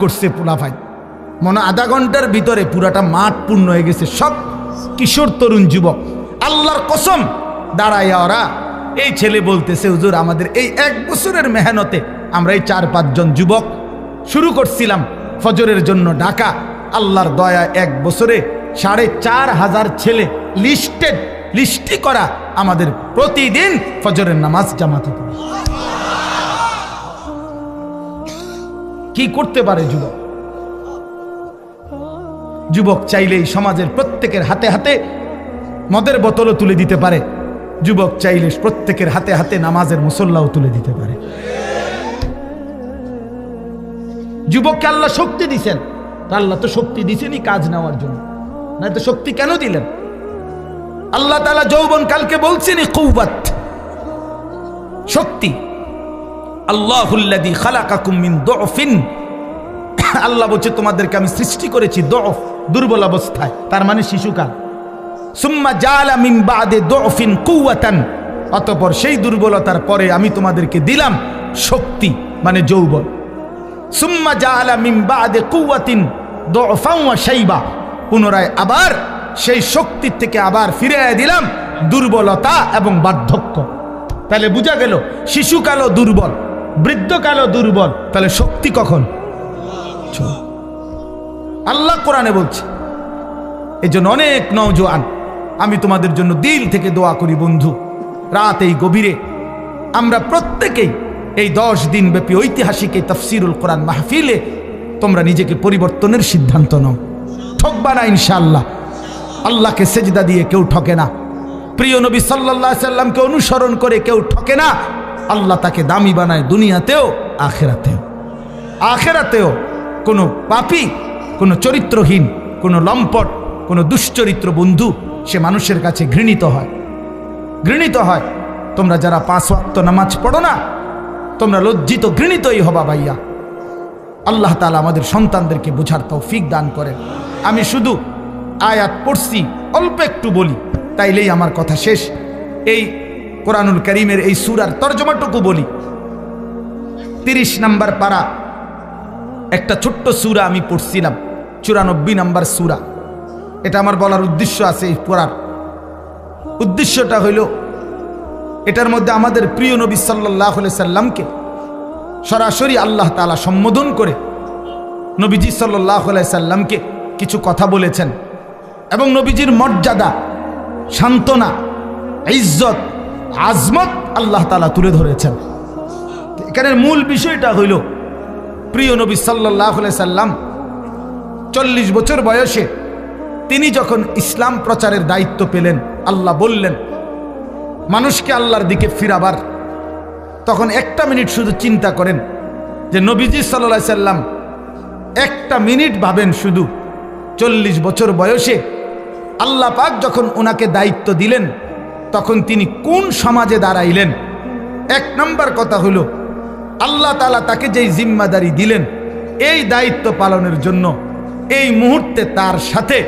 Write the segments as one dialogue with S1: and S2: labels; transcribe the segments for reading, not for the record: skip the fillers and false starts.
S1: করছে পোলাপাই, মনে আধা ঘন্টার ভিতরে পুরাটা মাঠ পূর্ণ হয়ে গেছে, সব কিশোর তরুণ যুবক। আল্লাহর কসম দাঁড়াইয়া ওরা, এই ছেলে বলতেছে হুজুর আমাদের এই 1 বছরের মেহনতে আমরা এই 4-5 জন যুবক শুরু করছিলাম ফজরের জন্য ঢাকা। আল্লাহর দয়া 1 বছরে 4,500 ছেলে লিস্টি করা আমাদের প্রতিদিন ফজরের নামাজ জামাতে পড়ে। কি করতে পারে যুবক? যুবক চাইলেই সমাজের প্রত্যেকের হাতে হাতে মদের বোতলও তুলে দিতে পারে, যুবক চাইলে প্রত্যেকের হাতে হাতে নামাজের মুসল্লাও তুলে দিতে পারে। যুবককে আল্লাহ শক্তি দিছেন, আল্লাহ তো শক্তি দিছেনই কাজ নেওয়ার জন্য, না তো শক্তি কেন দিলেন? আল্লাহ তাআলা যৌবন কালকে বলছেনই কুওয়াত, শক্তি। আল্লাহুল্লাযী খালাকাকুম মিন দুফিন, আল্লাহ বলছে তোমাদেরকে আমি সৃষ্টি করেছি দুফ, দুর্বল অবস্থায়, তার মানে শিশুকাল। সুম্মা জাআলা মিন বা'দি দুফিন কুওয়াতান, অতঃপর সেই দুর্বলতার পরে আমি তোমাদেরকে দিলাম শক্তি, মানে যৌবন। সুম্মা জাআলা মিন বা'দি কুওয়াতিন দুফান ওয়া শাইবা, পুনরায় আবার সেই শক্তির থেকে আবার ফিরিয়ে দিলাম দুর্বলতা এবং বার্ধক্য। তাহলে বোঝা গেল শিশুকালও দুর্বল, বৃদ্ধকালও দুর্বল, তাহলে শক্তি কখন? আল্লাহ কোরআনে বলছে। এই জন্য অনেক নওজোয়ান, আমি তোমাদের জন্য দিল থেকে দোয়া করি বন্ধু, রাত এই গভীরে আমরা প্রত্যেকেই এই 10 দিন ব্যাপী ঐতিহাসিক এই তাফসিরুল কোরআন মাহফিলে তোমরা নিজেকে পরিবর্তনের সিদ্ধান্ত নাও। ঠকবা না ইনশাআল্লাহ। আল্লাহকে সেজদা দিয়ে কেউ ঠকে না, প্রিয় নবী সাল্লাল্লাহু আলাইহি সাল্লামকে অনুসরণ করে কেউ ঠকে না। আল্লাহ তাকে দামি বানায় দুনিয়াতেও আখিরাতেও। আখিরাতেও কোনো পাপী, কোনো চরিত্রহীন, কোনো লম্পট, কোনো দুশ্চরিত্র বন্ধু সে মানুষের কাছে ঘৃণিত হয়। তোমরা যারা 5 ওয়াক্ত নামাজ পড়ো না, তোমরা লজ্জিত ঘৃণিতই হবা ভাইয়া। আল্লাহ তাআলা আমাদের সন্তানদেরকে বোঝার তৌফিক দান করেন। আমি শুধু আয়াত পড়ছি, অল্প একটু বলি, তাইলেই আমার কথা শেষ। এই কোরআনুল কারীমের এই সূরার তরজমাটুকু বলি। 30 নম্বর পারা একটা ছোট্ট সূরা আমি পড়ছিলাম, 94 নম্বর সূরা। এটা আমার বলার উদ্দেশ্য আছে, এই পড়ার উদ্দেশ্যটা হইল এটার মধ্যে আমাদের প্রিয় নবী সাল্লাল্লাহু আলাইহি সাল্লামকে সরাসরি আল্লাহ তাআলা সম্বোধন করে নবীজি সাল্লাল্লাহু আলাইহি সাল্লামকে কিছু কথা বলেছেন এবং নবীজির মর্যাদা, সান্ত্বনা, ইজ্জত, আজমত আল্লাহ তাআলা তুলে ধরেছেন। এখানের মূল বিষয়টা হইল প্রিয় নবী সাল্লাল্লাহু আলাইহি সাল্লাম 40 বছর বয়সে তিনি যখন ইসলাম প্রচারের দায়িত্ব পেলেন, আল্লাহ বললেন মানুষকে আল্লাহর দিকে ফিরাবার, তখন 1টা মিনিট শুধু চিন্তা করেন যে নবীজি সাল্লাল্লাহু আলাইহি সাল্লাম 1টা মিনিট ভাবেন শুধু 40 বছর বয়সে আল্লাহ পাক যখন ওনাকে দায়িত্ব দিলেন তখন তিনি কোন সমাজে দাঁড়াইলেন। 1 নম্বর কথা হলো আল্লাহ তাআলা তাকে যেই জিম্মাদারি দিলেন, এই দায়িত্ব পালনের জন্য এই মুহূর্তে তার সাথে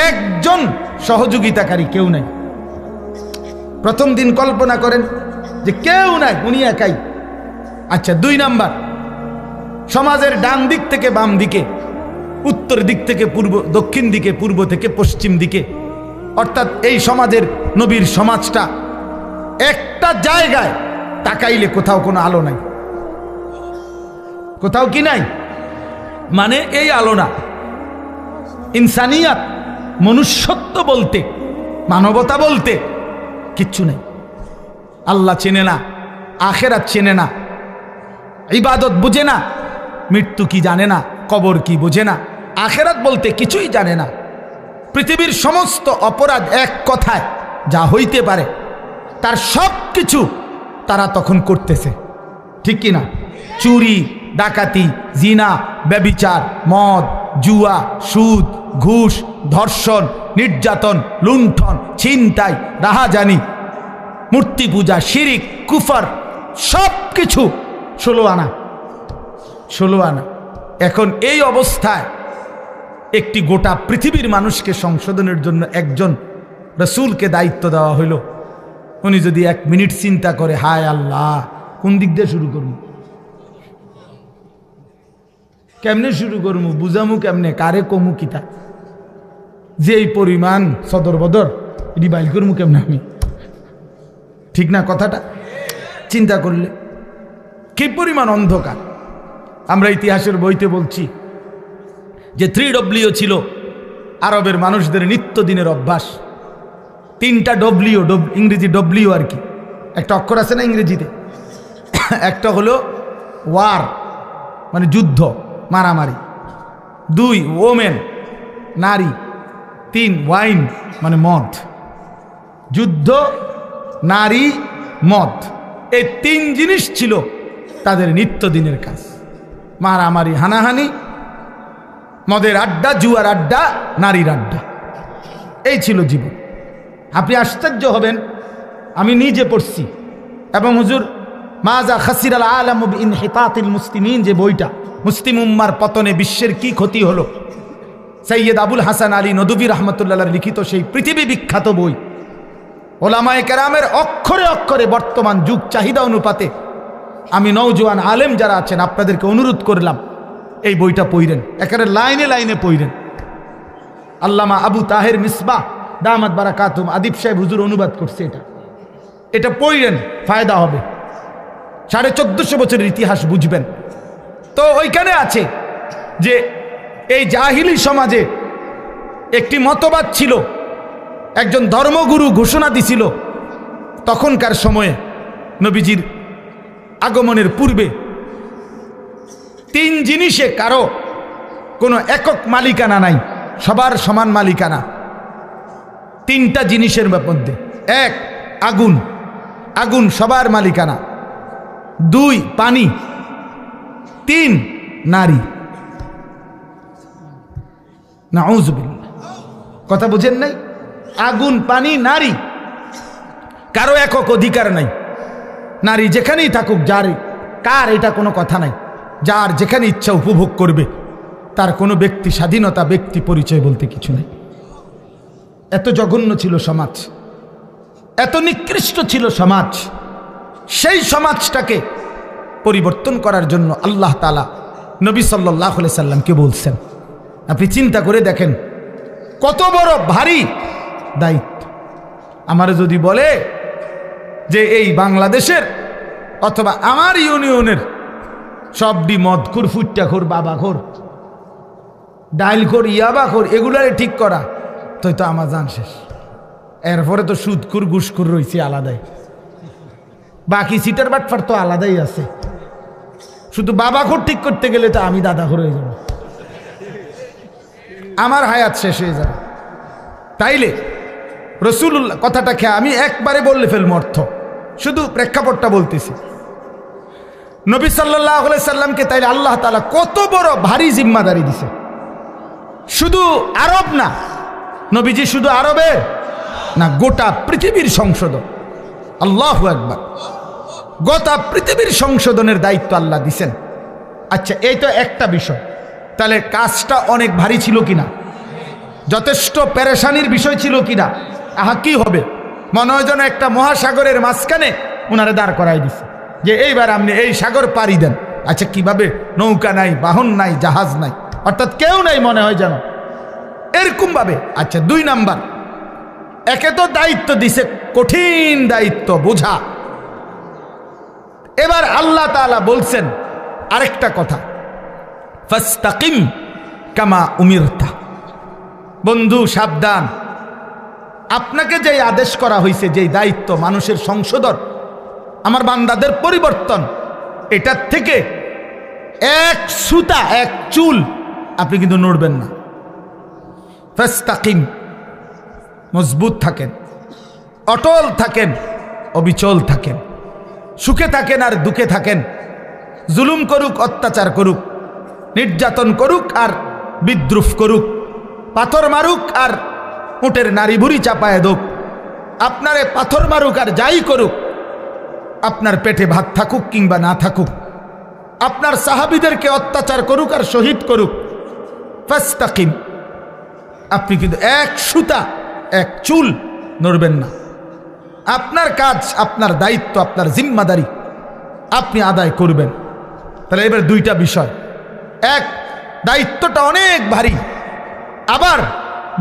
S1: একজন সহযোগিতাকারী কেউ নাই। প্রথম দিন কল্পনা করেন যে কেউ নাই, উনি একাই। আচ্ছা, 2 নাম্বার, সমাজের ডান দিক থেকে বাম দিকে, উত্তর দিক থেকে পূর্ব, দক্ষিণ দিকে, পূর্ব থেকে পশ্চিম দিকে, অর্থাৎ এই সমাজের নবীর সমাজটা একটা জায়গায় তাকাইলে কোথাও কোনো আলো নাই, কোথাও কি নাই, মানে এই আলো না। ইনসানিয়াত, মনুষ্যত্ব বলতে, মানবতা বলতে কিচ্ছু নেই। আল্লাহ চেনে না, আখেরাত চেনে না, ইবাদত বুঝে না, মৃত্যু কি জানে না, কবর কি বোঝে না, আখেরাত বলতে কিছুই জানে না। পৃথিবীর সমস্ত অপরাধ এক কথায় যা হইতে পারে তার সব কিছু তারা তখন করতেছে, ঠিক কি না? চুরি, ডাকাতি, জিনা, ব্যভিচার, মদ, জুয়া, সুদ, ঘুষ, ধর্ষণ, নির্যাতন, লুণ্ঠন, ছিনতাই, রাহাজানি, মূর্তি পূজা, শিরিক, কুফর, সব কিছু 16 আনা। এখন এই অবস্থায় একটি গোটা পৃথিবীর মানুষকে সংশোধনের জন্য একজন রাসূলকে দায়িত্ব দেওয়া হইল। উনি যদি 1 মিনিট চিন্তা করে, হায় আল্লাহ, কোন দিক দিয়ে শুরু করব, কেমনে শুরু করবো, বুঝামু কেমনে, কারে কমু কিতা, যে এই পরিমাণ সদর বদর এটি বাইল করবো কেমনে আমি, ঠিক না কথাটা? চিন্তা করলে কি পরিমাণ অন্ধকার। আমরা ইতিহাসের বইতে বলছি যে 3W ছিল আরবের মানুষদের নিত্যদিনের অভ্যাস। 3টা ডব্লিউ, ইংরেজি ডব্লিউ আর কি, একটা অক্ষর আছে না ইংরেজিতে, একটা হলো ওয়ার মানে যুদ্ধ, মারামারি, 2 ওমেন নারী, 3 ওয়াইন মানে মদ। যুদ্ধ, নারী, মদ, এই 3 জিনিস ছিল তাদের নিত্যদিনের কাজ। মারামারি, হানাহানি, মদের আড্ডা, জুয়ার আড্ডা, নারীর আড্ডা, এই ছিল জীবন। আপনি আশ্চর্য হবেন, আমি নিজে পড়ছি, এবং হুজুর মাজা খাসির আল আলাম বিইনহিতাতিল মুসলিমিন যে বইটা, মুসলিম উম্মার পতনে বিশ্বের কি ক্ষতি হলো, সৈয়দ আবুল হাসান আলী নদভী রহমতুল্লাহ লিখিত সেই পৃথিবী বিখ্যাত বই। ওলামায়ে কেরামের অক্ষরে অক্ষরে বর্তমান যুগ চাহিদা অনুপাতে আমি নওজোয়ান আলেম যারা আছেন আপনাদেরকে অনুরোধ করলাম এই বইটা পড়েন, একেবারে লাইনে লাইনে পড়েন। আল্লামা আবু তাহের মিসবাহ দামাত বারাকাতুম আদিব সাহেব হুজুর অনুবাদ করছে, এটা পড়েন, ফায়দা হবে। 1450 বছরের ইতিহাস বুঝবেন। তো ওইখানে আছে যে এই জাহিলি সমাজে একটি মতবাদ ছিল, একজন ধর্মগুরু ঘোষণা দিছিল তখনকার সময়ে নবীজির আগমনের পূর্বে 3 জিনিসে কারো কোনো একক মালিকানা নাই, সবার সমান মালিকানা। 3টা জিনিসের মধ্যে, 1 আগুন, আগুন সবার মালিকানা, 2 পানি, 3 নারী। নাউযুবিল্লাহ, কথা বুঝেন নাই? আগুন, পানি, নারী, কারো একক অধিকার নাই। নারী যেখানেই থাকুক, যার কার এটা কোনো কথা নাই, যার যেখানে ইচ্ছা উপভোগ করবে, তার কোনো ব্যক্তি স্বাধীনতা, ব্যক্তি পরিচয় বলতে কিছু নেই। এত জঘন্য ছিল সমাজ, এত নিকৃষ্ট ছিল সমাজ। সেই সমাজটাকে পরিবর্তন করার জন্য আল্লাহ তাআলা নবী সাল্লাল্লাহু আলাইহি সাল্লামকে বলছেন। আপনি চিন্তা করে দেখেন কত বড় ভারী দায়িত্ব। আমার যদি বলে যে এই বাংলাদেশের অথবা আমার ইউনিয়নের সবডি মদখোর, ফুট্টাখোর, বাবাখোর, ডাইলখোর, ইয়াবাখোর, এগুলারে ঠিক করা, তো আমার জান শেষ। এরপরে তো সুদখোর, ঘুষখোর রয়েছে আলাদাই, বাকি সিটার বাটফার তো আলাদাই আছে। শুধু বাবাখোর ঠিক করতে গেলে তো আমি দাদাখোর হয়ে যাব, আমার হায়াত শেষ হয়ে যাবে। তাইলে রাসূলুল্লাহ কথাটা খেয়ে আমি একবারে বললে ফেলবো অর্থ, শুধু প্রেক্ষাপটটা বলতেছি। নবী সাল্লাল্লাহু আলাইহি সাল্লামকে তাইলে আল্লাহ তাআলা কত বড় ভারী জিম্মাদারি দিছে। শুধু আরব না, নবীজি শুধু আরবের না, গোটা পৃথিবীর সংশোধন। আল্লাহু আকবার, গোটা পৃথিবীর সংশোধনের দায়িত্ব আল্লাহ দিছেন। আচ্ছা, এই তো একটা বিষয়, তাহলে কাজটা অনেক ভারী ছিল কিনা, যথেষ্ট পেরেশানির বিষয় ছিল কিনা? আহা, কি হবে, মনে হয় যেন একটা মহাসাগরের মাঝখানে ওনারে দাঁড় করাই দিছে যে এইবার আপনি এই সাগর পাড়ি দেন। আচ্ছা, কিভাবে? নৌকা নাই, বাহন নাই, জাহাজ নাই, অর্থাৎ কেউ নাই, মনে হয় যেন এরকম ভাবে। আচ্ছা, 2 নাম্বার, একে তো দায়িত্ব দিছে, কঠিন দায়িত্ব বোঝা। এবার আল্লাহ তাআলা বলছেন আরেকটা কথা, ফাস্তাকিম কামা উমিরতা। বন্ধু সাবধান, আপনাকে যে আদেশ করা হয়েছে, যে দায়িত্ব মানুষের সংশোধন, আমার বান্দাদের পরিবর্তন, এটার থেকে এক সুতা, এক চুল আপনি কিন্তু নড়বেন না। ফাস্তাকিম, মজবুত থাকেন, অটল থাকেন, অবিচল থাকেন, সুখে থাকেন আর দুঃখে থাকেন, জুলুম করুক, অত্যাচার করুক, নির্যাতন করুক আর বিদ্রুপ করুক, পাথর মারুক আর উটের নারী ভুঁড়ি চাপায় দোক, আপনারে পাথর মারুক আর যাই করুক, আপনার পেটে ভাত থাকুক কিংবা না থাকুক, আপনার সাহাবীদেরকে অত্যাচার করুক আর শহীদ করুক, ফাস্তাকিম, আপনি কিন্তু এক সুতা, এক চুল নড়বেন না। আপনার কাজ, আপনার দায়িত্ব, আপনার জিম্মাদারি আপনি আদায় করবেন। তাহলে এবার 2টা বিষয়, 1 দায়িত্বটা অনেক ভারী। আবার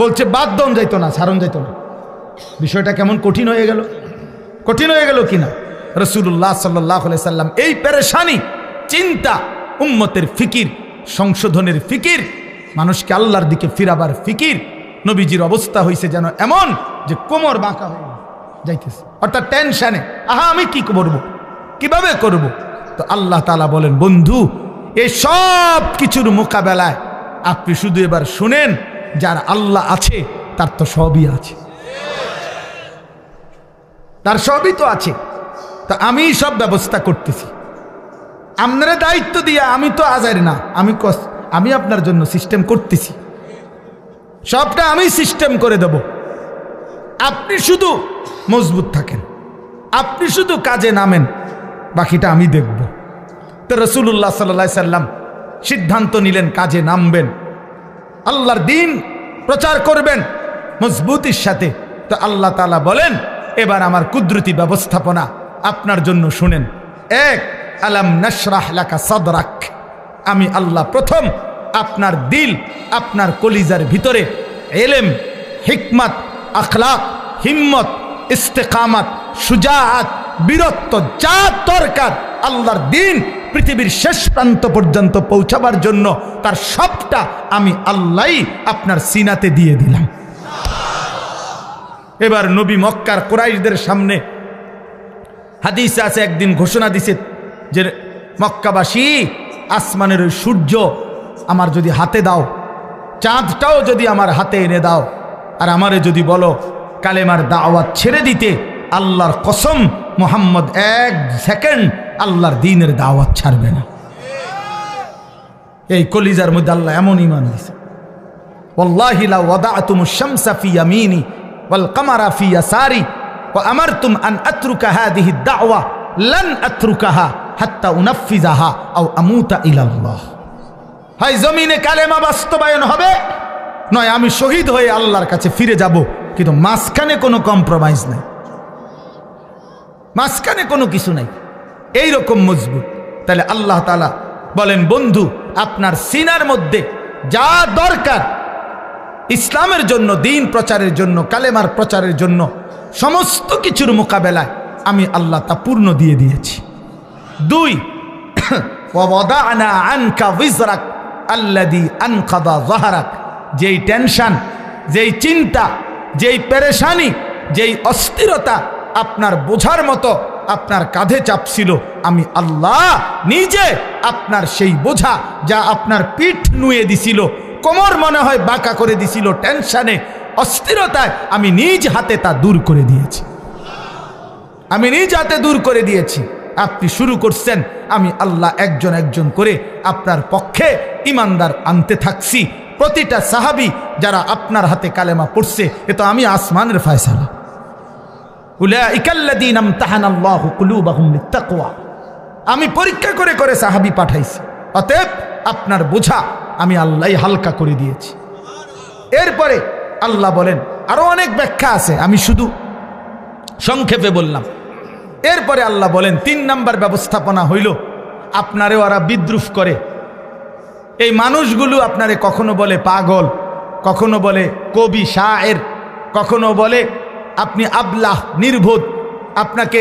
S1: বলছে বাদ দন যাইতো না, ছাড়ন যাইতো না। বিষয়টা কেমন কঠিন হয়ে গেল, কঠিন হয়ে গেল কিনা। রাসূলুল্লাহ সাল্লাল্লাহু আলাইহি সাল্লাম এই পেরেশানি, চিন্তা, উম্মতের ফিকির, সংশোধনের ফিকির, মানুষকে আল্লাহর দিকে ফিরাবার ফিকির, নবীজির অবস্থা হয়েছে যেন এমন যে কোমর বাঁকা হয়ে যাইতেছে, অর্থাৎ টেনশনে, আহা আমি কি করব, কিভাবে করব। তো আল্লাহ তাআলা বলেন, বন্ধু এই সব কিছুর মোকাবেলায় আপনি শুধু এবার শুনেন, যার আল্লাহ আছে তার তো সবই আছে, তার সবই তো আছে। তা আমি সব ব্যবস্থা করতেছি, আপনারা দায়িত্ব দিয়ে, আমি তো আজার না, আমি আপনার জন্য সিস্টেম করতেছি, সবটা আমি সিস্টেম করে দেব। আপনি শুধু মজবুত থাকেন, আপনি শুধু কাজে নামেন, বাকিটা আমি দেখব। তো রাসূলুল্লাহ সাল্লাল্লাহু আলাইহি সাল্লাম সিদ্ধান্ত নিলেন কাজে নামবেন, আল্লাহর দ্বীন প্রচার করবেন মজবুতির সাথে। তো আল্লাহ তাআলা বলেন, এবার আমার কুদরতি ব্যবস্থাপনা আপনার জন্য শুনেন। এক, আলাম নাশরাহ লাকা সাদরাক, আমি আল্লাহ প্রথম আপনার দিল, আপনার কলিজার ভিতরে ইলম, হিকমত, আখলাক, হিম্মত, ইস্তেকামত, সুজাআত, বীরত্ব, যা দরকার আল্লাহর দ্বীন পৃথিবীর শেষ প্রান্ত পর্যন্ত পৌঁছাবার জন্য, তার সবটা আমি আল্লাহই আপনার সিনাতে দিয়ে দিলাম। এবার নবী মক্কার কুরাইশদের সামনে, হাদিসে আছে, একদিন ঘোষণা দিছে যে মক্কাবাসী, আসমানের ওই সূর্য আমার যদি হাতে দাও, চাঁদটাও যদি আমার হাতে এনে দাও, আর আমারে যদি বলো কালেমার দাওয়াত ছেড়ে দিতে, আল্লাহর কসম মুহাম্মদ এক সেকেন্ড আল্লাহর দ্বীনের দাওয়াত ছাড়বে না। এই কলিজার মধ্যে আল্লাহ এমন ঈমান দিয়েছে, ওয়াল্লাহি লা ওয়াদাতুমুশ শামসা ফি ইয়ামিনি ওয়াল কামারা ফি ইয়াসারি ওয়া আমারতুম আন আতরুকা হাযিহি দাওয়া লান আতরুকাহা হাত্তা উনাফিজাহা আও আমুতা ইলাল্লাহ। হয় জমিনে কালেমা বাস্তবায়ন হবে, নয় আমি শহীদ হয়ে আল্লাহর কাছে ফিরে যাব, কিন্তু মাঝখানে কোনো কম্প্রোমাইজ নাই, মাঝখানে কোনো কিছু নাই, এইরকম মজবুত। তাহলে আল্লাহ তাআলা বলেন, বন্ধু আপনার সিনার মধ্যে যা দরকার ইসলামের জন্য, দ্বীন প্রচারের জন্য, কালেমার প্রচারের জন্য, সমস্ত কিছুর মোকাবেলায় আমি আল্লাহ তা পূর্ণ দিয়ে দিয়েছি। দুই, ওয়াদানা আনকা বিজরাক আল্লাযী আনকাদা যাহরাক, যেই টেনশন, যেই চিন্তা, যেই পেরেশানি, যেই অস্থিরতা আপনার বোঝার মতো আপনার কাঁধে চাপছিল, আমি আল্লাহ নিজে আপনার সেই বোঝা, যা আপনার পিঠ নুয়ে দিছিল, কোমর মনে হয় বাঁকা করে দিছিল টেনশনে, অস্থিরতায়, আমি নিজ হাতে তা দূর করে দিয়েছি, আমি নিজ হাতে দূর করে দিয়েছি। আপনি শুরু করছেন, আমি আল্লাহ একজন একজন করে আপনার পক্ষে ইমানদার আনতে থাকছি। প্রতিটা সাহাবী যারা আপনার হাতে কালেমা পড়ছে, এ তো আমি আসমানের ফয়সালা। উলাইকাল্লাযীনা ইমতাহানাল্লাহু কুলুবাহুম লিত্তাকওয়া, আমি পরীক্ষা করে করে সাহাবী পাঠাইছি, অতএব আপনার বোঝা আমি আল্লাহই হালকা করে দিয়েছি। এরপরে আল্লাহ বলেন, আরো অনেক ব্যাখ্যা আছে, আমি শুধু সংক্ষেপে বললাম। এরপরে আল্লাহ বলেন, 3 নাম্বার ব্যবস্থাপনা হইল, আপনারে ওরা বিদ্রুপ করে, এই মানুষগুলো আপনারে কখনো বলে পাগল, কখনো বলে কবি শায়ের, কখনো বলে আপনি আবলাহ, নির্বোধ, আপনাকে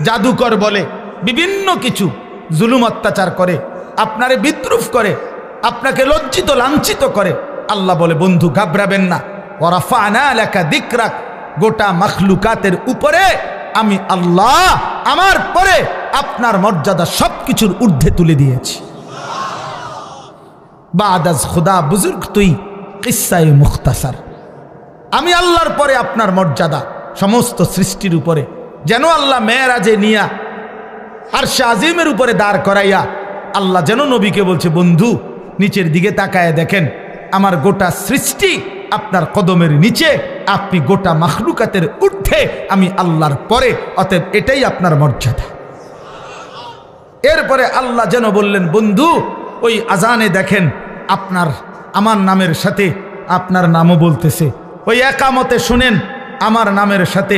S1: জাদুকর বলে, বিভিন্ন কিছু জুলুম অত্যাচার করে, আপনারে বিদ্রুপ করে, আপনাকে লজ্জিত লাঞ্ছিত করে। আল্লাহ বলে, বন্ধু ঘাবড়াবেন না, ওয়ারাফা'না লাকা যিকরাক, গোটা মাখলুকাতের উপরে আমি আল্লাহ আমার পরে আপনার মর্যাদা সবকিছুর ঊর্ধ্বে তুলে দিয়েছি। বাদাজ খুদা বুজুর্গ তুই কিস্সায়ে মুখতাসার, আমি আল্লাহর পরে আপনার মর্যাদা সমস্ত সৃষ্টির উপরে। যেন আল্লাহ মেরাজে নিয়া আরশে আজিমের উপরে দাঁড় করাইয়া আল্লাহ যেন নবীকে বলছে, বন্ধু নিচের দিকে তাকায় দেখেন, আমার গোটা সৃষ্টি আপনার কদমের নিচে, আপনি গোটা মাখলুকাতের ঊর্ধ্বে, আমি আল্লাহর পরে, অতএব এটাই আপনার মর্যাদা। এরপরে আল্লাহ যেন বললেন, বন্ধু ওই আজানে দেখেন আপনার আমার নামের সাথে আপনার নামও বলতেছে, ওই একামতে শুনেন আমার নামের সাথে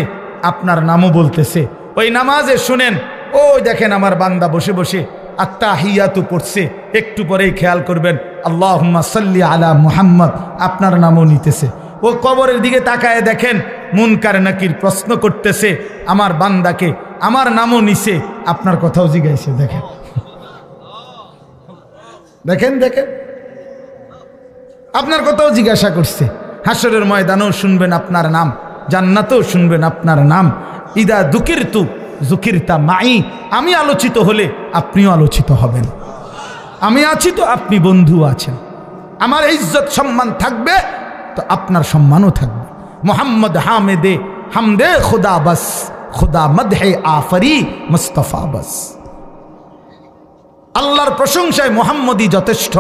S1: আপনার নামও বলতেছে, ওই নামাজে শুনেন, ওই দেখেন আমার বান্দা বসে বসে আত্তাহিয়াতু পড়ছে, একটু পরেই খেয়াল করবেন আল্লাহুম্মা সাল্লি আলা মুহাম্মদ, আপনার নামও নিতেছে। ও কবরের দিকে তাকায় দেখেন, মুনকার নাকির প্রশ্ন করতেছে আমার বান্দাকে, আমার নামও নিছে, আপনার কথাও জিজ্ঞাসা। দেখেন দেখেন দেখেন, আপনার কথাও জিজ্ঞাসা করছে। হাসরের ময়দানেও শুনবেন আপনার নাম, জান্নাতেও শুনবেন আপনার নাম। ইদা যুকিরতু যুকিরতা মাই, আমি আলোচিত হলে আপনিও আলোচিত হবেন। আমি আছি তো আপনি বন্ধু আছেন, আমার ইজ্জত সম্মান থাকবে তো আপনার সম্মানও থাকবে। মোহাম্মদ হামেদে হামদে খুদা বাস, খুদা মদহে আফরি মুস্তফা বাস। আল্লাহর প্রশংসায় মোহাম্মদই যথেষ্ট,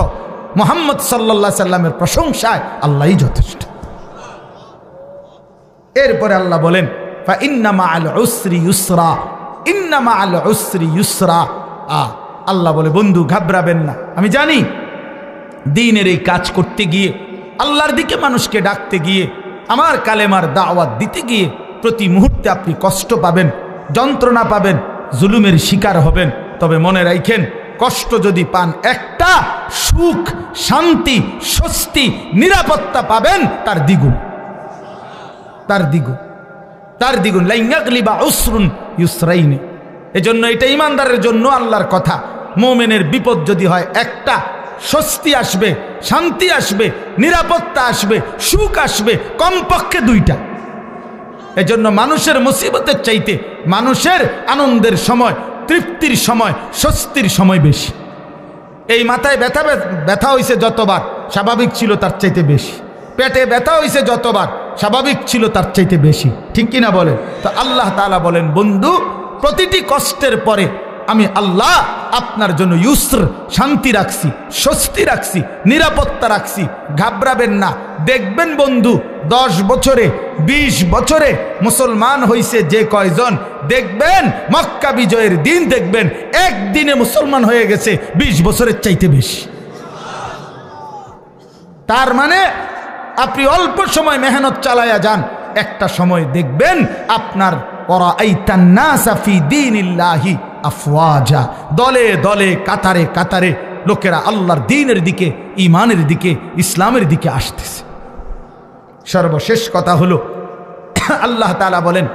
S1: মোহাম্মদ সাল্লাল্লাহু আলাইহি সাল্লামের প্রশংসায় আল্লাহই যথেষ্ট। এরপরে আল্লাহ বলেন ফা ইন্না মাআল উসরি ইউসরা, ইন্না মাআল উসরি ইউসরা। আল্লাহ বলে বন্ধু ঘাবড়াবেন না, আমি জানি দ্বীনের এই কাজ করতে গিয়ে, আল্লাহর দিকে মানুষকে ডাকতে গিয়ে, আমার কালেমার দাওয়াত দিতে গিয়ে প্রতি মুহূর্তে আপনি কষ্ট পাবেন, যন্ত্রণা পাবেন, জুলুমের শিকার হবেন। তবে মনে রাখেন, কষ্ট যদি পান একটা, সুখ শান্তি স্বস্তি নিরাপত্তা পাবেন তার দ্বিগুণ, তার দ্বিগুণ, তার দ্বিগুণ। লাইয়াগলিবা উসরুন ইউসরাইনি। এজন্য এটা ইমানদারের জন্য আল্লাহর কথা। মুমিনের বিপদ যদি হয় একটা, স্বস্তি আসবে, শান্তি আসবে, নিরাপত্তা আসবে, সুখ আসবে, কমপক্ষে দুইটা। এজন্য মানুষের মুসিবতের চাইতে মানুষের আনন্দের সময়, তৃপ্তির সময়, স্বস্তির সময় বেশি। এই মাথায় ব্যথা ব্যথা হয়েছে যতবার, স্বাভাবিক ছিল তার চাইতে বেশি। পেটে ব্যথা হয়েছে যতবার, স্বাভাবিক ছিল তার চাইতে বেশি। ঠিক কিনা বলেন? তো আল্লাহ তাআলা বলেন বন্ধু, প্রতিটি কষ্টের পরে আমি আল্লাহ আপনার জন্য ইউসর, শান্তি রাখছি, স্বস্তি রাখছি, নিরাপত্তা রাখছি। ঘাবড়াবেন না। দেখবেন বন্ধু, 10 বছরে 20 বছরে মুসলমান হইছে যে কয়জন, দেখবেন মক্কা বিজয়ের দিন দেখবেন একদিনে মুসলমান হয়ে গেছে 20 বছরের চাইতে বেশি। তার মানে আপনি অল্প সময় মেহনত চালায়া যান, একটা সময় দেখবেন আপনার ওয়ারাআইতান নাসা ফি দীনিল্লাহি আফওয়াজা, দলে দলে কাতারে কাতারে লোকেরা আল্লাহর দ্বীনের দিকে, ঈমানের দিকে, ইসলামের দিকে আসতেছে। সর্বশেষ কথা হলো আল্লাহ তাআলা বলেন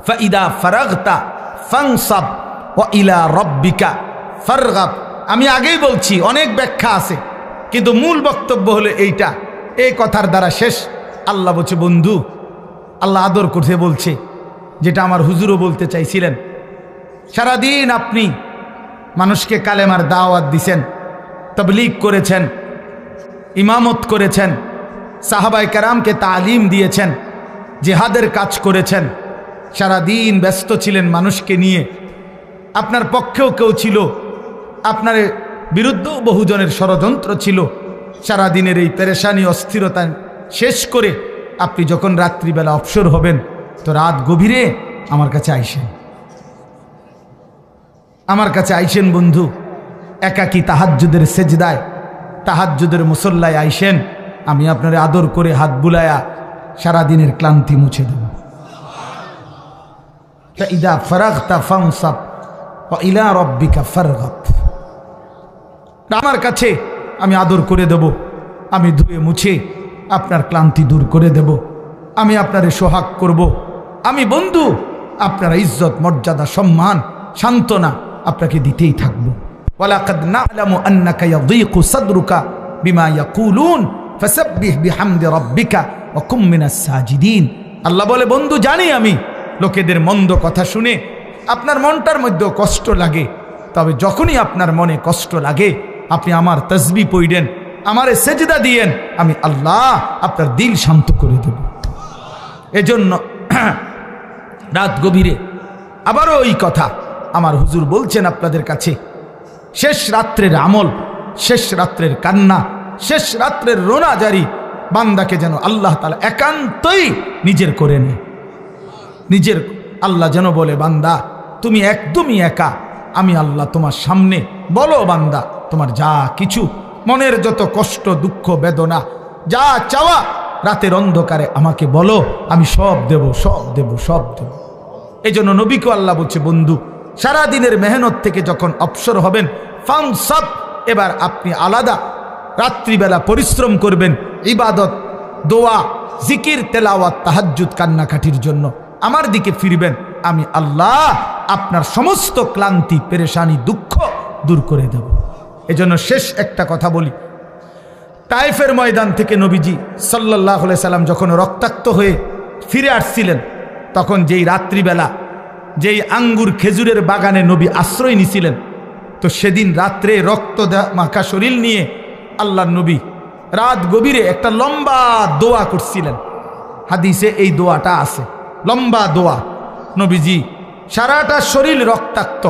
S1: ফাইদা ফারাগতা ফানসাব ওয়া ইলা রাব্বিকা ফারগাব। আমি আগেই বলছি, অনেক ব্যাখ্যা আছে, কিন্তু মূল বক্তব্য হলো এইটা। এই কথার দ্বারা শেষ। আল্লাহ বলছে বন্ধু, আল্লাহ আদর করতে বলছে, যেটা আমার হুজুরও বলতে চাইছিলেন। সারাদিন আপনি মানুষকে কালেমার দাওয়াত দিছেন, তাবলীগ করেছেন, ইমামত করেছেন, সাহাবায়ে কেরামকে তালিম দিয়েছেন, জিহাদের কাজ করেছেন, সারাদিন ব্যস্ত ছিলেন মানুষকে নিয়ে। আপনার পক্ষেও কেউ ছিল, আপনার বিরুদ্ধেও বহুজনের ষড়যন্ত্র ছিল। সারাদিনের এই পেরেশানি অস্থিরতা শেষ করে আপনি যখন রাত্রিবেলা অবসর হবেন, তো রাত গভীরে আমার কাছে আইসেন, আমার কাছে আইসেন বন্ধু। একাকী তাহাজ্জুদের সেজদায়, তাহাজ্জুদের মুসল্লায় আইসেন, আমি আপনার আদর করে হাত বুলায়া সারাদিনের ক্লান্তি মুছে দেব। ফাইদা ফারাগতা ফানসাব ওয়া ইলা রাব্বিকা ফারগাব। আমার কাছে আমি আদর করে দেব, আমি ধুয়ে মুছে আপনার ক্লান্তি দূর করে দেব, আমি আপনারে সোহাগ করব, আমি বন্ধু আপনার ইজ্জত মর্যাদা সম্মান সান্ত্বনা আপনাকে দিতেই থাকবো। ওয়ালাকাদ না'লামু আন্নাকা ইয়াযীকু সাদরুকা বিমা ইয়াকুলুন ফাসাব্বিহ বিহামদি রাব্বিকা ওয়া কুম মিনাস সাজিদিন। আল্লাহ বলে বন্ধু, জানি আমি লোকেদের মন্দ কথা শুনে আপনার মনটার মধ্যে কষ্ট লাগে, তবে যখনই আপনার মনে কষ্ট লাগে আপনি আমার তাসবিহ পড়েন, আমারে সেজদা দিয়েন, আমি আল্লাহ আপনার দিল শান্ত করে দেব। এজন্য রাত গভীরে আবারও ওই কথা আমার হুজুর বলছেন আপনাদের কাছে, শেষ রাত্রের আমল, শেষ রাত্রের কান্না, শেষ রাত্রের রোনাজারি বান্দাকে যেন আল্লাহ তাআলা একান্তই নিজের করে নেয়। নিজের আল্লাহ যেন বলে, বান্দা তুমি একদমই একা, আমি আল্লাহ তোমার সামনে। বলো বান্দা, তোমার যা কিছু মনের যত কষ্ট দুঃখ বেদনা যা চাওয়া রাতের অন্ধকারে আমাকে বলো, আমি সব দেব, সব দেব, সব দেব। এই জন্য নবীকে আল্লাহ বলছে বন্ধু, সারাদিনের মেহনত থেকে যখন অবসর হবেন ফানসাব, এবার আপনি আলাদা রাত্রিবেলা পরিশ্রম করবেন ইবাদত, দোয়া, জিকির, তেলাওয়াত, তাহাজ্জুদ, কান্নাকাটির জন্য আমার দিকে ফিরবেন, আমি আল্লাহ আপনার সমস্ত ক্লান্তি, পেরেশানি, দুঃখ দূর করে দেব। এজন্য শেষ একটা কথা বলি, তায়েফের ময়দান থেকে নবীজি সাল্লাল্লাহু আলাইহি সাল্লাম যখন রক্তাক্ত হয়ে ফিরে আসছিলেন, তখন যেই রাত্রিবেলা যেই আঙ্গুর খেজুরের বাগানে নবী আশ্রয় নিছিলেন, তো সেদিন রাত্রে রক্ত মাখা শরীর নিয়ে আল্লাহর নবী রাত গভীরে একটা লম্বা দোয়া করছিলেন। হাদিসে এই দোয়াটা আছে, লম্বা দোয়া। নবীজি সারাটা শরীর রক্তাক্ত,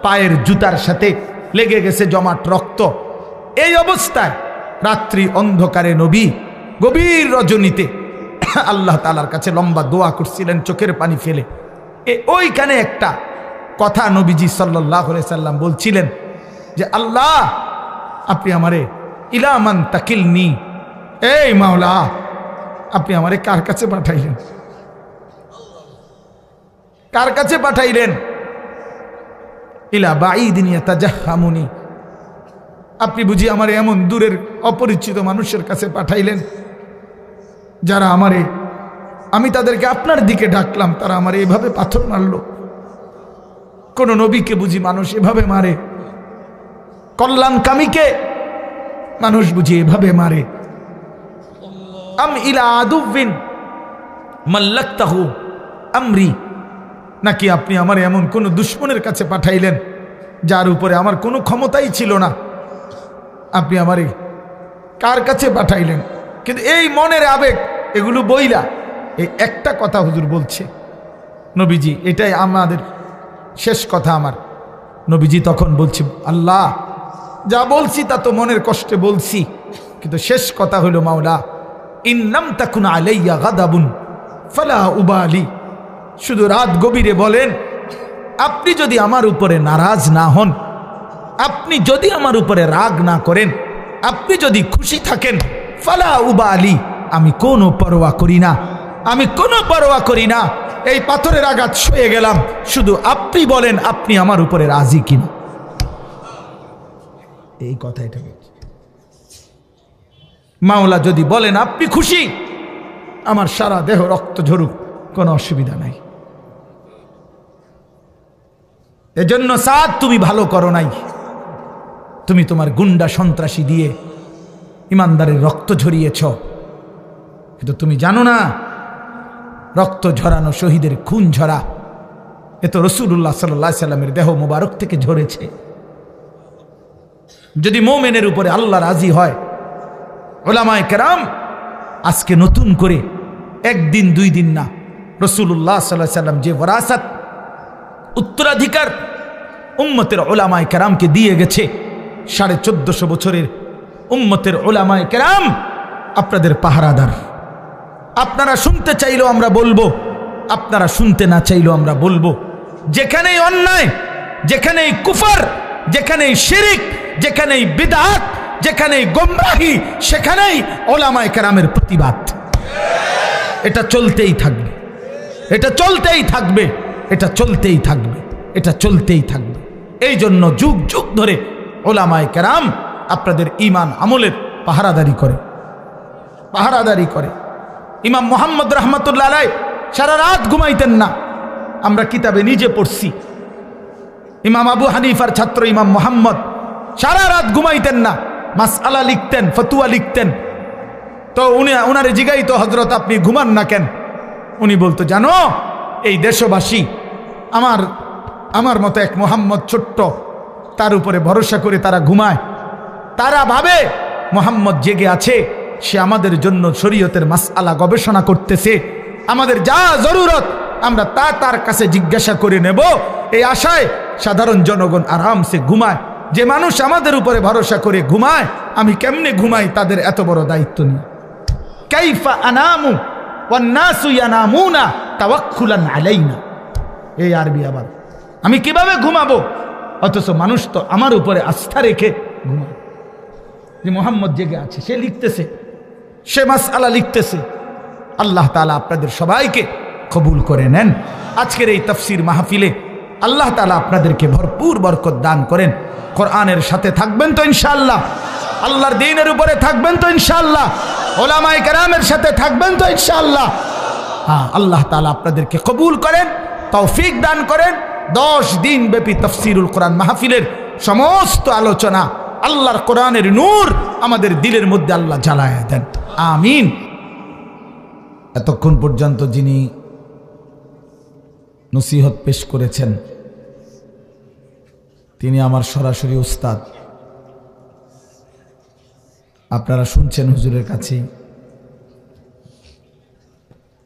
S1: পায়ের জুতার সাথে লেগে গেছে জমাট রক্ত। এই অবস্থায় রাত্রি অন্ধকারে নবী গভীর রজনীতে আল্লাহ তাআলার কাছে লম্বা দোয়া করছিলেন চোখের পানি ফেলে। ওইখানে একটা কথা নবীজি সাল্লাল্লাহু আলাইহি সাল্লাম বলছিলেন যে আল্লাহ আপনি আমারে ইলা মান তাকিলনি, এই মাওলা আপনি আমারে কার কাছে পাঠাইলেন, কার কাছে পাঠাইলেন? ইলা বাঈদিন ইয়াতাজাহামুনি, আপনি বুঝি আমারে এমন দূরের অপরিচিত মানুষের কাছে পাঠাইলেন যারা আমারে, আমি তাদেরকে আপনার দিকে ডাকলাম, তারা আমারে এভাবে পাথর মারল। কোন নবীকে বুঝি মানুষ এভাবে মারে? কল্যাণকামীকে মানুষ বুঝি এভাবে মারে? আম ইলা আদুবিন মাল্লাকতাহু আমরি, নাকি আপনি আমার এমন কোন দুশমনের কাছে পাঠাইলেন যার উপরে আমার কোনো ক্ষমতাই ছিল না? আপনি আমারে কার কাছে পাঠাইলেন? কিন্তু এই মনের আবেগ এগুলো বইলা এই একটা কথা হুজুর বলছে নবীজি, এটাই আমাদের শেষ কথা আমার। নবীজি তখন বলছে আল্লাহ যা বলছি তা তো মনের কষ্টে বলছি, কিন্তু শেষ কথা হলো মাওলা ইন্নাম তাকুন আলাইয়া গাদাবুন ফালা উবালি, শুধু রাত গভীরে বলেন আপনি যদি আমার উপরে নারাজ না হন, আপনি যদি আমার উপরে রাগ না করেন, আপনি যদি খুশি থাকেন, ফালা উবালি, আমি কোনো পরোয়া করি না, আমি কোনো পরোয়া করি না। এই পাথরের আঘাত সয়ে গেলাম, শুধু আপনি বলেন আপনি আমার উপরে রাজি কিনা। এই কথা এটা বলছি, মাওলা যদি বলেন আপনি খুশি, আমার সারা দেহ রক্ত ঝরুক, কোনো অসুবিধা নাই। এজন্য সাদ তুমি ভালো করো নাই, তুমি তোমার গুন্ডা সন্ত্রাসী দিয়ে ইমানদারের রক্ত ঝরিয়েছ, কিন্তু তুমি জানো না রক্ত ঝরানো, শহীদের খুন ঝরা, এ তো রাসূলুল্লাহ সাল্লাল্লাহু আলাইহি সাল্লামের দেহ মুবারক থেকে ঝরেছে। যদি মুমিনের উপরে আল্লাহ রাজি হয়, উলামায়ে কেরাম আজকে নতুন করে একদিন দুই দিন না, রাসূলুল্লাহ সাল্লাল্লাহু আলাইহি সাল্লাম যে ওয়ারাসাত উত্তরাধিকার উম্মতের উলামায়ে কেরামকে দিয়ে গেছে, 1450 বছরের উম্মতের উলামায়ে কেরাম আপনাদের পাহারাদার। আপনারা শুনতে চাইলেও আমরা বলবো, আপনারা শুনতে না চাইলেও আমরা বলবো, যেখানেই অন্যায়, যেখানেই কুফর, যেখানেই শিরিক, যেখানেই বিদআত, যেখানেই গোমরাহি, সেখানেই উলামায়ে কেরামের প্রতিবাদ। এটা চলতেই থাকবে, এটা চলতেই থাকবে, এটা চলতেই থাকবে, এটা চলতেই থাকবে। এই জন্য যুগ যুগ ধরে উলামায়ে কেরাম আপনাদের ঈমান আমলের পাহারাদারি করে, পাহারাদারি করে। ইমাম মুহাম্মদ রাহমাতুল্লাহ আলাইহি সারা রাত ঘুমাইতেন না, আমরা কিতাবে নিজে পড়ছি। ইমাম আবু হানিফার ছাত্র ইমাম মুহাম্মদ সারা রাত ঘুমাইতেন না, মাসআলা লিখতেন, ফতোয়া লিখতেন। তো উনারে জিগাইতো, হযরত আপনি ঘুমান না কেন? উনি বলতো, জানো এই দেশবাসী আমার মতো এক মুহাম্মদ ছোট্ট, তার উপরে ভরসা করে তারা ঘুমায়, তারা ভাবে মুহাম্মদ জেগে আছে, সে আমাদের জন্য শরীয়তের মাসআলা গবেষণা করতেছে, আমাদের যা জরুরত আমরা তা তার কাছে জিজ্ঞাসা করে নেব, এই আশায় সাধারণ জনগণ আরামসে ঘুমায়। যে মানুষ আমাদের উপরে ভরসা করে ঘুমায়, আমি কেমনে ঘুমাই তাদের এত বড় দায়িত্ব নিয়ে? কাইফা আনামু ওয়ান নাসু ইয়ানামুনা তাওয়াক্কুলান আলাইনা, এই আরবি আবার, আমি কিভাবে ঘুমাবো অথচ মানুষ তো আমার উপরে আস্থা রেখে ঘুমায়। যে মুহাম্মদ জেগে আছে, সে লিখতেছে, সে মাসআলা লিখতেছে। আল্লাহ তাআলা আপনাদের সবাইকে কবুল করে নেন। আজকের এই তাফসীর মাহফিলে আল্লাহ তাআলা আপনাদেরকে ভরপুর বরকত দান করেন। কোরআনের সাথে থাকবেন তো ইনশাআল্লাহ? আল্লাহর দ্বীনের উপরে থাকবেন তো ইনশাআল্লাহ? উলামায়ে কেরামের সাথে থাকবেন তো ইনশাআল্লাহ? হ্যাঁ, আল্লাহ তাআলা আপনাদেরকে কবুল করেন, তৌফিক দান করেন। 10 দিন ব্যাপী তাফসীরুল কোরআন মাহফিলের সমস্ত আলোচনা আল্লাহর কোরআনের নূর আমাদের দিলের মধ্যে আল্লাহ জ্বালায়া দেন, আমিন। এতক্ষণ পর্যন্ত যিনি নসিহত পেশ করেছেন তিনি আমার সরাসরি উস্তাদ। আপনারা শুনছেন হুজুরের কাছেই।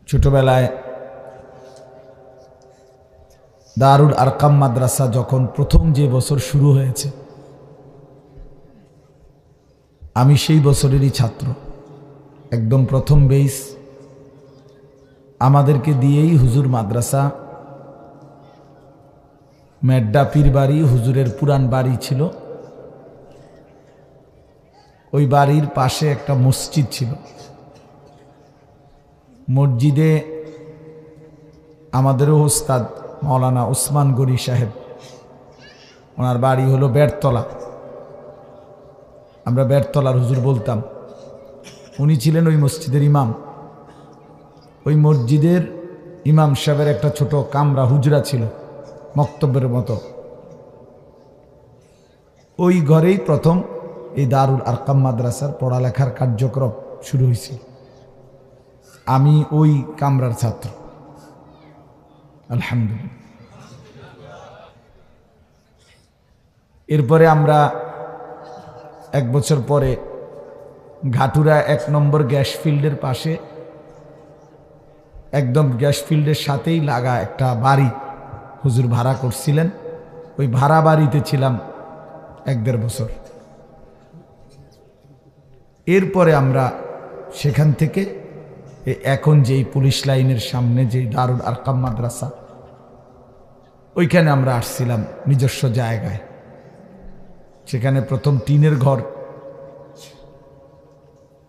S1: ছোটবেলায় দারুল আরকাম মাদ্রাসা যখন প্রথম যে বছর শুরু হয়েছে, আমি সেই বছরেরই ছাত্র। একদম প্রথম বেস আমাদেরকে দিয়েই হুজুর মাদ্রাসা, মেড্ডা পীর বাড়ি হুজুরের পুরান বাড়ি ছিল, ওই বাড়ির পাশে একটা মসজিদ ছিল। মসজিদে আমাদেরও ওস্তাদ মাওলানা ওসমান গনি সাহেব, ওনার বাড়ি হলো বেড়তলা, আমরা বেড়তলার হুজুর বলতাম। উনি ছিলেন ওই মসজিদের ইমাম। ওই মসজিদের ইমাম সাহেবের একটা ছোট কামরা হুজরা ছিল, মক্তবের মতো। ওই ঘরেই প্রথম এই দারুল আরকাম মাদ্রাসার পড়ালেখার কার্যক্রম শুরু হয়েছিল। আমি ওই কামরার ছাত্র, আলহামদুলিল্লাহ। এরপরে আমরা 1 বছর পরে ঘাটুরা 1 নম্বর গ্যাস ফিল্ডের পাশে, একদম গ্যাস ফিল্ডের সাথেই লাগা একটা বাড়ি হুজুর ভাড়া করছিলেন। ওই ভাড়া বাড়িতে ছিলাম 1-1.5 বছর। এরপরে আমরা সেখান থেকে এখন যেই পুলিশ লাইনের সামনে যেই দারুল আরকাম মাদ্রাসা, ওইখানে আমরা আসছিলাম নিজস্ব জায়গায়। সেখানে প্রথম টিনের ঘর,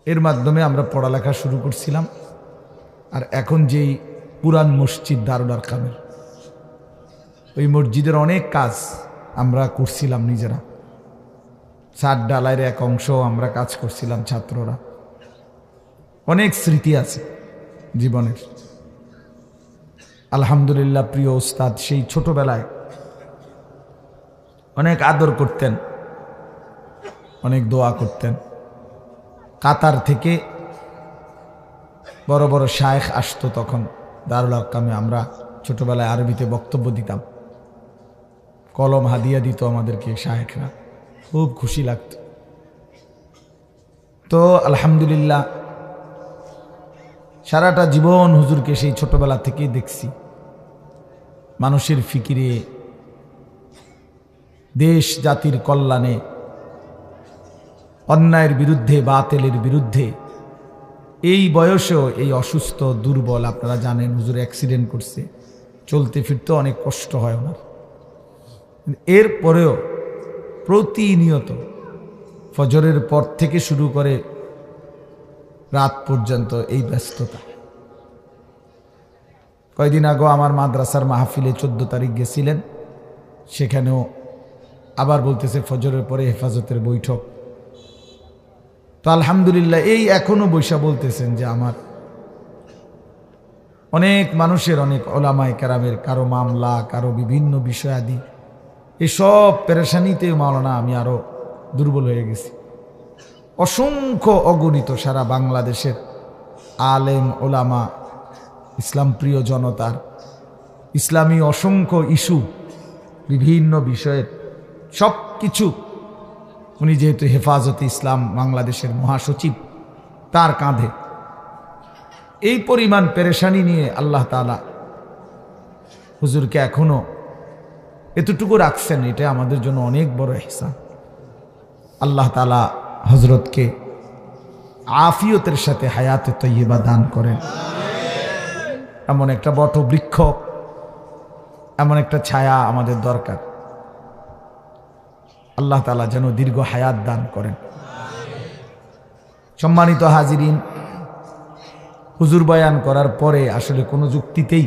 S1: এর মাধ্যমে আমরা পড়ালেখা শুরু করছিলাম। আর এখন যেই পুরান মসজিদ দারুল আরকামের, ওই মসজিদের অনেক কাজ আমরা করছিলাম নিজেরা। ছাদ ডালাইয়ের এক অংশ আমরা কাজ করছিলাম ছাত্ররা। অনেক স্মৃতি আছে জীবনের, আলহামদুলিল্লাহ। প্রিয় ওস্তাদ সেই ছোটবেলায় অনেক আদর করতেন, অনেক দোয়া করতেন। কাতার থেকে বড় বড় শায়েখ আসতো তখন দারুল আরকামে। আমরা ছোটবেলায় আরবিতে বক্তব্য দিতাম, কলম হাদিয়া দিত আমাদেরকে শায়েখরা, খুব খুশি লাগত। তো আলহামদুলিল্লাহ সারাটা জীবন হুজুরকে সেই ছোটবেলা থেকেই দেখছি। মানুষের ফিকিরে, দেশ জাতির কল্যাণে, অন্যায়ের বিরুদ্ধে, বাতিলের বিরুদ্ধে। এই বয়সেও এই অসুস্থ দুর্বল, আপনারা জানেন হুজুর অ্যাক্সিডেন্ট করছে, চলতে ফিরতে অনেক কষ্ট হয় ওনার। এরপরেও প্রতিনিয়ত ফজরের পর থেকে শুরু করে রাত পর্যন্ত এই ব্যস্ততা। কয়দিন আগে আমার মাদ্রাসার মাহফিলে 14 তারিখ গেছিলেন, সেখানেও আবার বলতেছে ফজরের পরে হেফাজতের বৈঠক। তো আলহামদুলিল্লাহ এই এখনো বৈশা বলতেছেন যে আমার অনেক মানুষের, অনেক ওলামায়ে কেরামের, কারো মামলা, কারো বিভিন্ন বিষয়াদি, এসব পেরেশানিতে মাওলানা আমি আরো দুর্বল হয়ে গেছি। অসংখ্য অগণিত সারা বাংলাদেশের আলেম ওলামা, ইসলাম প্রিয় জনতার ইসলামী অসংখ্য ইস্যু, বিভিন্ন বিষয়ের সব কিছু উনি যেহেতু হেফাজতে ইসলাম বাংলাদেশের মহাসচিব, তার কাঁধে এই পরিমাণ পেরেশানি নিয়ে আল্লাহ তাআলা হুজুরকে এখনো এতটুকু রাখছেন, এটা আমাদের জন্য অনেক বড় ইহসান। আল্লাহ তাআলা হযরতকে আফিয়তের সাথে হায়াতে তয়্যিবা দান করেন। এমন একটা বটবৃক্ষ, এমন একটা ছায়া আমাদের দরকার। আল্লাহ তাআলা যেন দীর্ঘ হায়াত দান করেন। সম্মানিত হাজিরিন, হুজুর বয়ান করার পরে আসলে কোনো যুক্তিতেই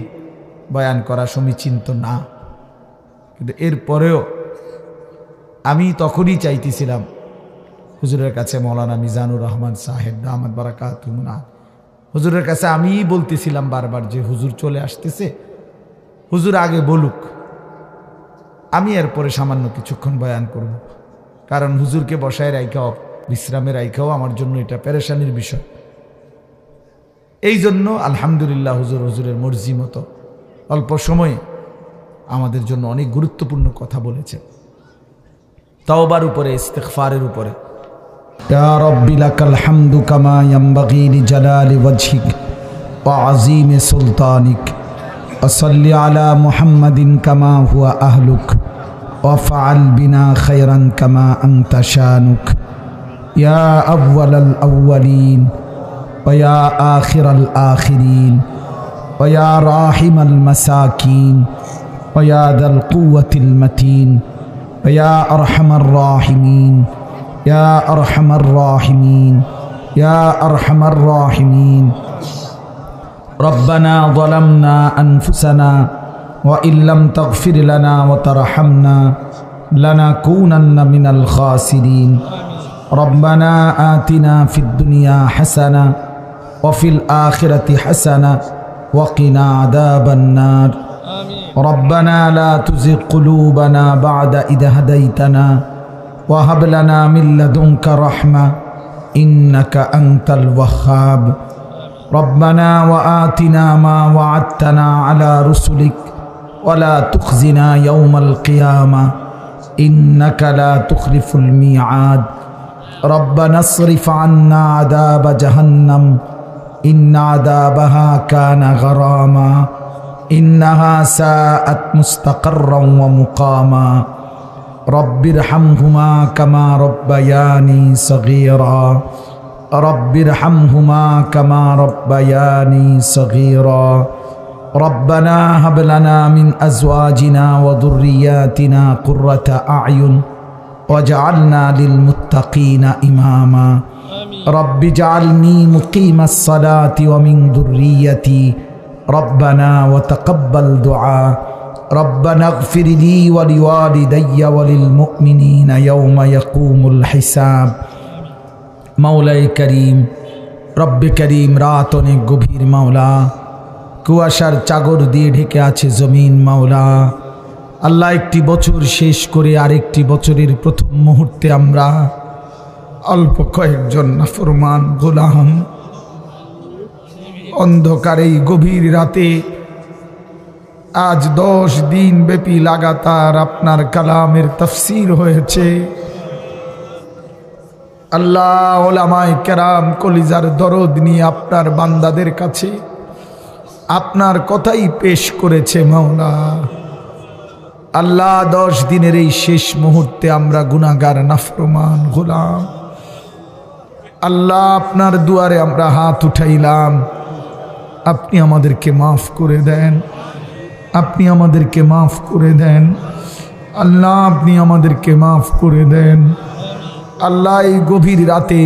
S1: বয়ান করা সমীচীন না, কিন্তু এরপরেও আমি তখনই চাইতেছিলাম হুজুরের কাছে মৌলানা মিজানুর রহমান সাহেব দামাত বারাকাতুহুনা, হুজুরের কাছে আমিই বলতেছিলাম বারবার যে হুজুর চলে আসতেছে, হুজুর আগে বলুক, আমি এরপরে সামান্য কিছুক্ষণ বয়ান করব। কারণ হুজুরকে বসায় রাইখাও, বিশ্রামে রাইখাও আমার জন্য এটা পেরেশানির বিষয়। এই জন্য আলহামদুলিল্লাহ হুজুরের মর্জি মতো অল্প সময়ে আমাদের জন্য অনেক গুরুত্বপূর্ণ কথা বলেছেন। তাওবার উপরে, ইস্তিগফারের উপরে। ইয়া রাব্বি লাকাল হামদু কামা ইয়ানবাগি লিজালালি ওয়াজহিক ওয়া আযীমি সুলতানিক ওয়া সাল্লি আলা মুহাম্মাদিন কামা হুয়া আহলুক ওয়া ফাআল বিনা খায়রান কামা আনতা শানুক ইয়া আউওয়ালাল আউওয়ালিন ওয়া ইয়া আখিরাল আখিরিন ওয়া ইয়া রাহিমাল মাসাকিন ওয়া ইয়া যাল কুওয়াতিল মাতিন ওয়া ইয়া আরহামার রাহিমিন ইয়া আরহামার রাহিমিন ইয়া আরহামার রাহিমিন। রব্বানা যালামনা আনফুসানা ওয়া ইল্লাম তাগফির লানা ওয়া তারহামনা লানাকুনান্না মিনাল খাসিরিন। রব্বানা আতিনা ফিদ দুনিয়া হাসানা ওয়া ফিল আখিরাতি হাসানা ওয়া কিনা আযাবান নার। রব্বানা লা তুযিগ কুলুবানা বা'দা ইদ হাদাইতানা ওয়া হাব লানা মিন লাদুনকা রাহমা ইন্নাকা আনতাল ওয়াহ্হাব। রব্বানা ওয়া আতিনা মা ওয়া'আদতানা আলা রুসুলিক ওয়া লা তুখজিনা ইয়াওমাল কিয়ামা ইন্নাকা লা তুখলিফুল মিআদ। রব্বানা আসরিফ আন্না আযাব জাহান্নাম ইন্না আযাবাহা কানা গরামা ইন্নাহা সাআত মুস্তাকাররান ওয়া মুকামা। রব্বিরহামহুমা কামা রব্বায়ানি সগীরা রব্বিরহামহুমা কামা রব্বায়ানি সগীরা। রব্বানা হাব লানা মিন আজওয়াজিনা ওয়া যুররিয়াতিনা কুররাতা আ'য়ুন ওয়াজআলনা লিল মুত্তাকিনা ইমামা। রব্বি জাআলনি মুকিমাস সালাতি ওয়া মিন যুররিয়াতি রব্বানা ওয়া তাকাব্বাল দুআ। রব্বানা ইগফির লি ওয়া লিওয়ালিদাইয়া ওয়া লিল মুমিনিনা ইয়াওমা ইয়াকুমুল হিসাব। মাওলাই করিম, রব্বে করিম, রাত অনেক গভীর মাওলা, কুয়াশার চাদর দিয়ে ঢেকে আছে জমিন মাওলা। আল্লাহ, একটি বছর শেষ করে আরেকটি বছরের প্রথম মুহূর্তে আমরা অল্প কয়েকজন নাফরমান গোলাম অন্ধকার এই গভীর রাতে আজ 10 দিন ব্যাপী লাগাতার আপনার কালামের তাফসীর হয়েছে। আল্লাহ, ওলামায়ে কেরাম কলিজার দরদ নিয়ে আপনার বান্দাদের কাছে আপনার কথাই পেশ করেছে মাওলা। আল্লাহ, 10 দিনের এই শেষ মুহূর্তে আমরা গুনাহগার নাফরমান গোলাম। আল্লাহ, আপনার দুয়ারে আমরা হাত উঠাইলাম, আপনি আমাদেরকে মাফ করে দেন, আপনি আমাদেরকে মাফ করে দেন। আল্লাহ, আপনি আমাদেরকে মাফ করে দেন। আল্লাহ, এই গভীর রাতে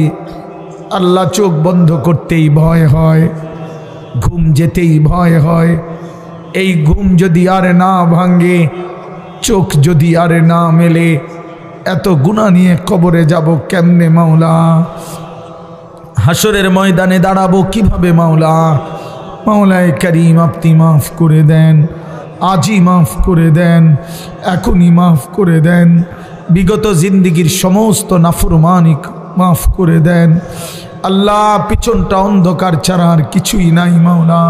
S1: আল্লাহ চোখ বন্ধ করতেই ভয় হয়, ঘুম যেতেই ভয় হয়। এই ঘুম যদি আর না ভাঙে, চোখ যদি আর না মেলে, এত গুনাহ নিয়ে কবরে যাব কেমনে মাওলা? হাসরের ময়দানে দাঁড়াবো কিভাবে মাওলা? মাওলায়ে করিম, আপনি মাফ করে দেন, আজই মাফ করে দেন, এখনই মাফ করে দেন। বিগত জিন্দিগির সমস্ত নাফরমানি মাফ করে দেন। আল্লাহ, পেছনটা অন্ধকার ছাড়া আর কিছুই নাই মাওলা,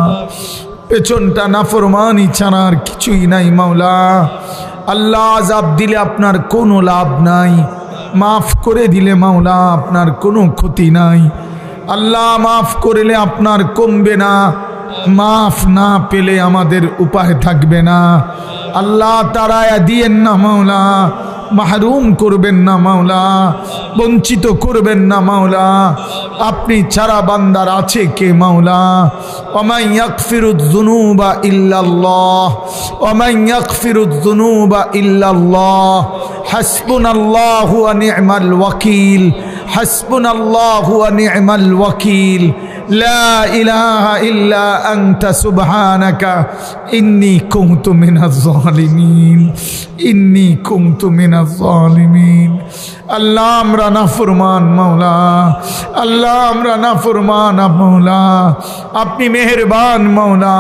S1: পেছনটা নাফরমানি ছাড়া আর কিছুই নাই মাওলা। আল্লাহ, আযাব দিলে আপনার কোনো লাভ নাই, মাফ করে দিলে মাওলা আপনার কোনো ক্ষতি নাই। আল্লাহ, মাফ করলে আপনার কমবে না, মাফ না পেলে আমাদের উপায় থাকবে না। আল্লাহ, তাড়ায়া দিয়েন না মাওলা, মাহরুম করবেন না মাওলা, বঞ্চিত করবেন না মাওলা। আপনি ছাড়া বান্দার আছে কে মাওলা? ওয়ামান ইয়াগফিরুয যুনুবা ইল্লাল্লাহ, ওয়ামান ইয়াগফিরুয যুনুবা ইল্লাল্লাহ। হাসবুনাল্লাহু ওয়া নি'মাল ওয়াকিল, হাসবুনাল্লাহু ওয়া নি'মাল ওয়াকিল। লা ইলাহা ইল্লা আনতা সুবহানাকা ইন্নী কুনতু মিনাজ জালিমিন, ইন্নী কুনতু মিনাজ জালিমিন। আল্লাহ আমরা নাফরমান মাওলা, আল্লাহ আমরা নাফরমান মাওলা, আপনি মেহেরবান মাওলা।